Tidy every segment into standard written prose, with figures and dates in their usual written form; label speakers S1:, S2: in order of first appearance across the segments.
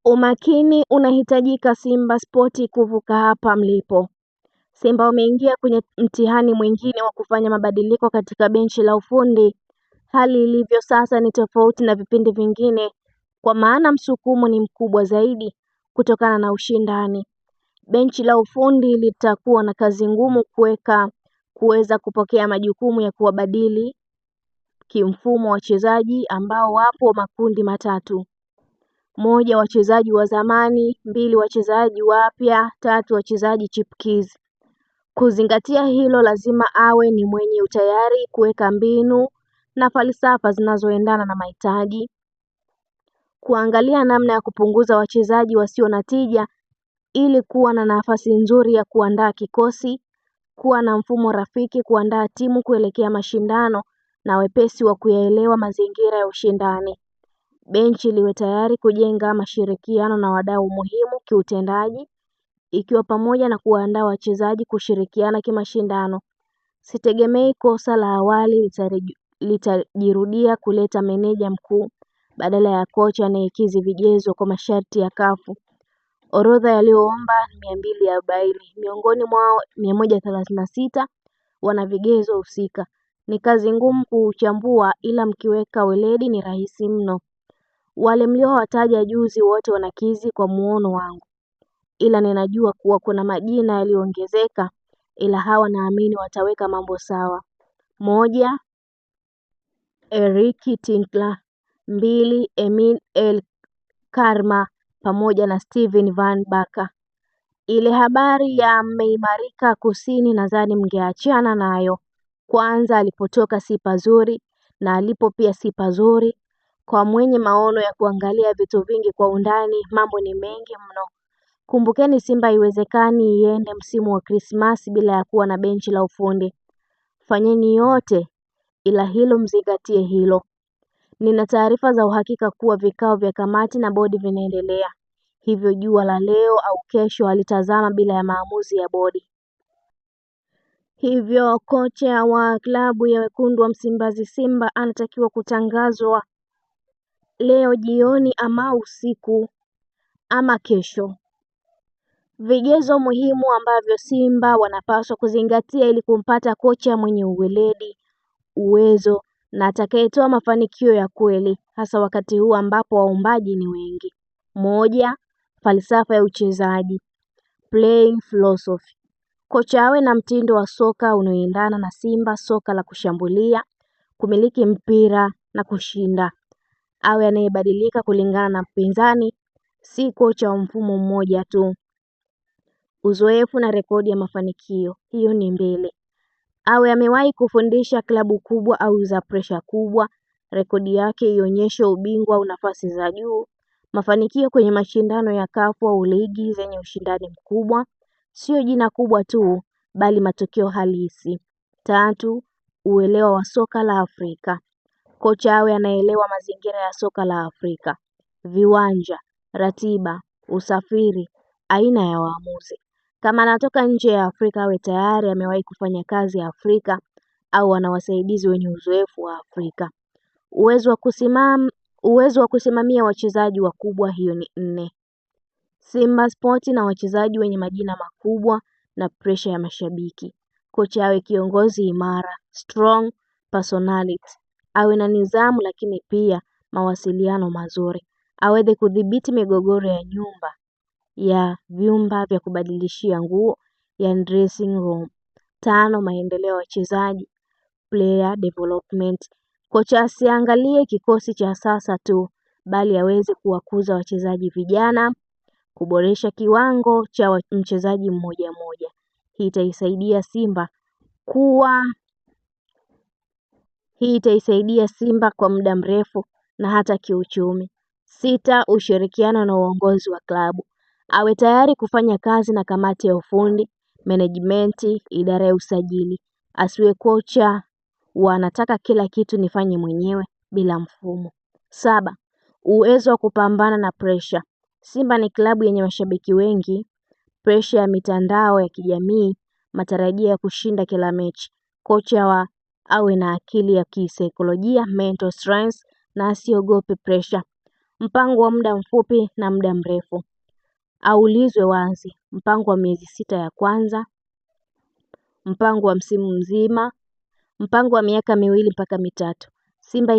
S1: Umakini unahitajika Simba Sport kuvuka hapa mlipo. Simba wameingia kwenye mtihani mwingine wa kufanya mabadiliko katika benchi la ufundi. Hali ilivyo sasa ni tofauti na vipindi vingine, kwa maana msukumo ni mkubwa zaidi kutokana na ushindani. Benchi la ufundi litakuwa na kazi ngumu kuweza kupokea majukumu ya kuwabadili kimfumo wachezaji ambao wapo makundi matatu: moja, wachezaji wa zamani; mbili, wachezaji wapya; tatu, wachezaji chipukizi. Kuzingatia hilo, lazima awe ni mwenye utayari kuweka mbinu na falsafa zinazoendana na mahitaji, kuangalia namna ya kupunguza wachezaji wasio na tija ili kuwa na nafasi nzuri ya kuandaa kikosi, kuwa na mfumo rafiki kuandaa timu kuelekea mashindano na wepesi wa kuyaelewa mazingira ya ushindani. Benchi liwe tayari kujenga mashirikiano na wadau muhimu kiutendaji, ikiwa pamoja na kuandaa wachezaji kushirikiana kimashindano. Sitegemei kosa la awali litajirudia kuleta meneja mkuu badala ya kocha anayekidhi vigezo kwa masharti ya kafu. Orodha yaliyoomba 240, miongoni mwao 136 wana vigezo husika. Ni kazi ngumu kuchambua, ila mkiweka weledi ni rahisi mno. Wale mliowataja juzi wote wanakidhi kwa muono wangu, ila ninajua kuwa kuna majina yaliyoongezeka, ila hawa naamini wataweka mambo sawa. 1, Eric Tinkler; 2, Emin El Karma pamoja na Steven Van Baka. Ile habari ya mmeimarika kusini nadhani mngeachana nayo. Kwanza, alipotoka si pazuri na alipo pia si pazuri. Kwa mwenye maono ya kuangalia vitu vingi kwa undani, mambo ni mengi mno. Kumbukeni, Simba haiwezekani iende msimu wa Krismasi bila ya kuwa na benchi la ufundi. Fanyeni yote, ila hilo mzingatie hilo. Nina taarifa za uhakika kuwa vikao vya kamati na bodi vinaendelea, hivyo jua la leo au kesho halitazama bila ya maamuzi ya bodi. Hivyo kocha wa klabu ya wekundu wa Msimbazi Simba anatakiwa kutangazwa leo jioni ama usiku ama kesho. Vigezo muhimu ambavyo Simba wanapaswa kuzingatia ili kumpata kocha mwenye uweledi, uwezo na atakayetoa mafanikio ya kweli, hasa wakati huu ambapo waombaji ni wengi. 1, falsafa ya uchezaji, playing philosophy. Kocha awe na mtindo wa soka unaoendana na Simba, soka la kushambulia, kumiliki mpira na kushinda. Awe anayebadilika kulingana na mpinzani, si kocha wa mfumo mmoja tu. Uzoefu na rekodi ya mafanikio, hiyo ni mbele. Awe amewahi kufundisha klabu kubwa au za presha kubwa, rekodi yake ionyeshe ubingwa au nafasi za juu. Mafanikio kwenye mashindano ya kafu au ligi zenye ushindani mkubwa, sio jina kubwa tu bali matokeo halisi. 3, uelewa wa soka la Afrika. Kocha awe anaelewa mazingira ya soka la Afrika, viwanja, ratiba, usafiri, aina ya waamuzi. Kama anatoka nje ya Afrika, awe tayari amewahi kufanya kazi ya Afrika au ana wasaidizi wenye uzoefu wa Afrika. Uwezo wa kusimamia wachezaji wakubwa, hiyo ni 4. Simba Sport na wachezaji wenye majina makubwa na presha ya mashabiki. Kocha awe kiongozi imara, strong personality. Awe na nidhamu lakini pia mawasiliano mazuri. Aweze kudhibiti migogoro ya vyumba vya kubadilishia nguo, ya dressing room. 5, maendeleo ya wachezaji, player development. Kocha asiangalie kikosi cha sasa tu, bali aweze kuwakuza wachezaji vijana, kuboresha kiwango cha mchezaji mmoja mmoja. Hii itaisaidia Simba kwa muda mrefu na hata kiuchumi. 6, ushirikiano na uongozi wa klabu. Awe tayari kufanya kazi na kamati ya ufundi, management, idara ya usajili. Asiwe kocha wanataka kila kitu nifanye mwenyewe bila mfumo. 7, uwezo wa kupambana na pressure. Simba ni klabu yenye mashabiki wengi, pressure ya mitandao ya kijamii, matarajio ya kushinda kila mechi. Kocha awe na akili ya kisaikolojia, mental strength, na asiogope pressure. mpango wa muda mfupi na muda mrefu. Aulizwe wazi, mpango wa miezi 6 ya kwanza, mpango wa msimu mzima, mpango wa miaka 2 mpaka 3. Simba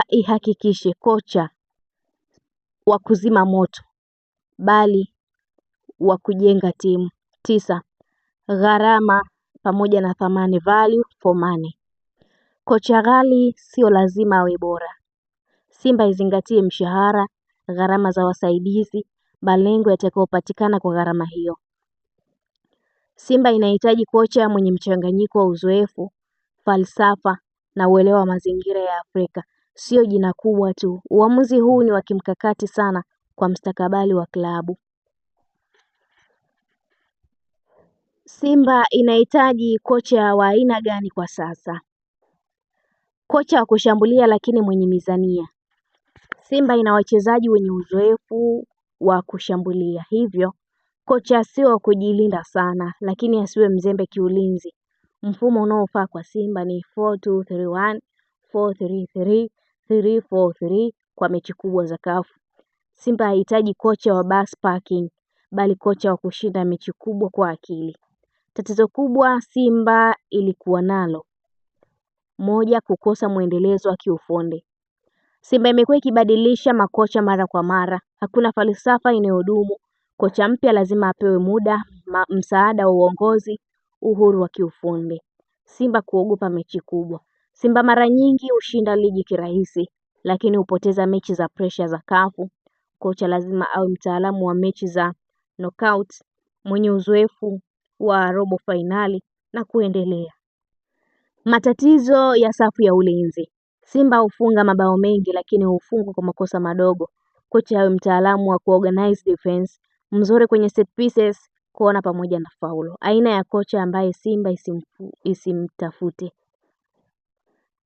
S1: ihakikishe kocha wa kuzima moto bali wa kujenga timu. 9. Gharama pamoja na thamani, value for money. Kocha ghali sio lazima awe bora. Simba izingatie mshahara, gharama za wasaidizi, malengo yatakayopatikana kwa gharama hiyo. Simba inahitaji kocha mwenye mchanganyiko wa uzoefu, falsafa na uelewa wa mazingira ya Afrika, sio jina kubwa tu. Uamuzi huu ni wa kimkakati sana kwa mustakabali wa klabu. Simba inahitaji kocha wa aina gani kwa sasa? Kocha wa kushambulia lakini mwenye mizania. Simba ina wachezaji wenye uzoefu wa kushambulia, hivyo kocha sio wa kujilinda sana, lakini asiwe mzembe kiulinzi. Mfumo unaofaa kwa Simba ni 4-2-3-1, 4-3-3, 3-4-3 kwa mechi kubwa za CAF. Simba haihitaji kocha wa bus parking, bali kocha wa kushinda mechi kubwa kwa akili. Tatizo kubwa Simba ilikuwa nalo: 1, kukosa mwendelezo wa kiufundi. Simba imekuwa ikibadilisha makocha mara kwa mara, hakuna falsafa inayodumu. Kocha mpya lazima apewe muda, msaada wa uongozi, uhuru wa kiufundi. Simba kuogopa mechi kubwa. Simba mara nyingi hushinda ligi kirahisi, lakini hupoteza mechi za pressure za CAF. Kocha lazima awe mtaalamu wa mechi za knockout, mwenye uzoefu wa robo fainali na kuendelea. Matatizo ya safu ya ulinzi. Simba hufunga mabao mengi lakini hufungwa kwa makosa madogo. Kocha awe mtaalamu wa kuorganize defense, mzuri kwenye set pieces, kona pamoja na faulo. Aina ya kocha ambaye Simba isimtafute: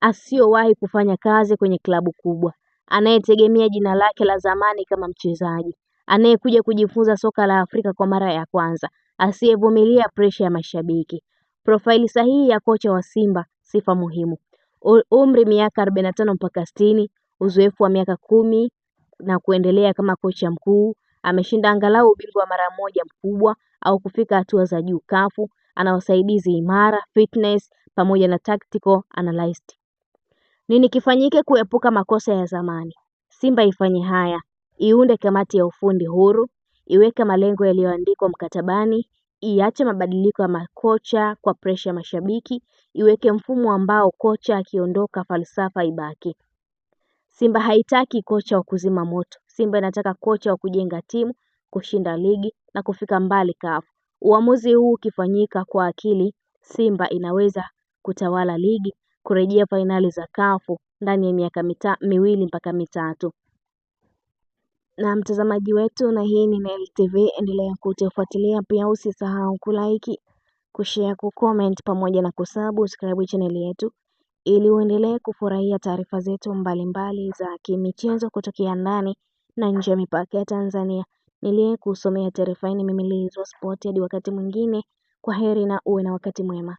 S1: asiyowahi kufanya kazi kwenye klabu kubwa, anayetegemea jina lake la zamani kama mchezaji, anayekuja kujifunza soka la Afrika kwa mara ya kwanza, asiyevumilia presha ya mashabiki. Profaili sahihi ya kocha wa Simba. Sifa muhimu: umri miaka 45 mpaka 60, uzoefu wa miaka 10 na kuendelea kama kocha mkuu, ameshinda angalau ubingwa mara moja mkubwa au kufika hatua za juu CAF, ana wasaidizi imara, fitness pamoja na tactical analyst. Nini kifanyike kuepuka makosa ya zamani? Simba ifanye haya: iunde kamati ya ufundi huru, iweke malengo yaliyoandikwa mkatabani, iache mabadiliko ya makocha kwa presha ya mashabiki, iweke mfumo ambao kocha akiondoka falsafa ibaki. Simba haitaki kocha wa kuzima moto. Simba inataka kocha wa kujenga timu, kushinda ligi na kufika mbali CAF. Uamuzi huu ukifanyika kwa akili, Simba inaweza kutawala ligi, kurejea fainali za CAF ndani ya miaka 2 mpaka 3. Na mtazamaji wetu, na hii ni Neli TV, endelea kutufuatilia, pia usisahau kulike, kushare, kucomment pamoja na kusubscribe channel yetu ili uendelee kufurahia taarifa zetu mbalimbali za kimichezo kutokea ndani na nje ya mipaka ya Tanzania. Niliyekusomea taarifa hii ni mimi Liz wa Sport. Hadi wakati mwingine, kwa heri na uwe na wakati mwema.